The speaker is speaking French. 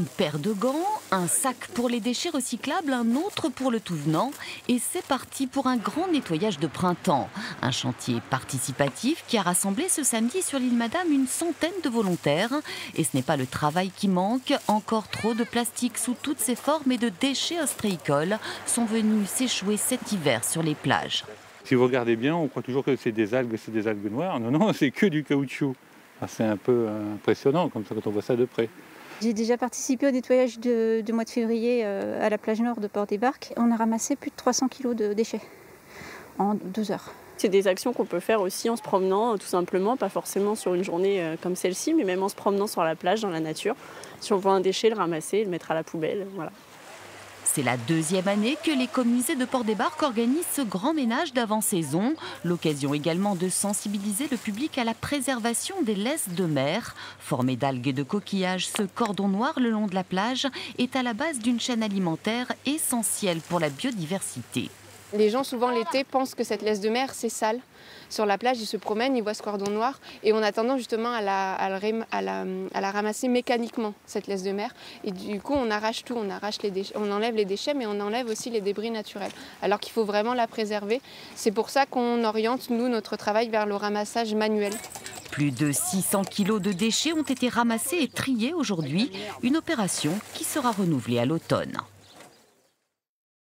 Une paire de gants, un sac pour les déchets recyclables, un autre pour le tout venant. Et c'est parti pour un grand nettoyage de printemps. Un chantier participatif qui a rassemblé ce samedi sur l'île Madame une centaine de volontaires. Et ce n'est pas le travail qui manque. Encore trop de plastique sous toutes ses formes et de déchets ostréicoles sont venus s'échouer cet hiver sur les plages. Si vous regardez bien, on croit toujours que c'est des algues noires. Non, non, c'est que du caoutchouc. C'est un peu impressionnant comme ça quand on voit ça de près. J'ai déjà participé au nettoyage du mois de février à la plage nord de Port-des-Barques. On a ramassé plus de 300 kg de déchets en 2 heures. C'est des actions qu'on peut faire aussi en se promenant tout simplement, pas forcément sur une journée comme celle-ci, mais même en se promenant sur la plage, dans la nature. Si on voit un déchet, le ramasser, le mettre à la poubelle, voilà. C'est la deuxième année que l'écomusée de Port-des-Barques organise ce grand ménage d'avant-saison. L'occasion également de sensibiliser le public à la préservation des laisses de mer. Formé d'algues et de coquillages, ce cordon noir le long de la plage est à la base d'une chaîne alimentaire essentielle pour la biodiversité. Les gens, souvent l'été, pensent que cette laisse de mer, c'est sale. Sur la plage, ils se promènent, ils voient ce cordon noir et on a tendance justement à la ramasser mécaniquement, cette laisse de mer. Et du coup, on arrache tout, on enlève les déchets, mais on enlève aussi les débris naturels. Alors qu'il faut vraiment la préserver. C'est pour ça qu'on oriente, nous, notre travail vers le ramassage manuel. Plus de 600 kilos de déchets ont été ramassés et triés aujourd'hui. Une opération qui sera renouvelée à l'automne.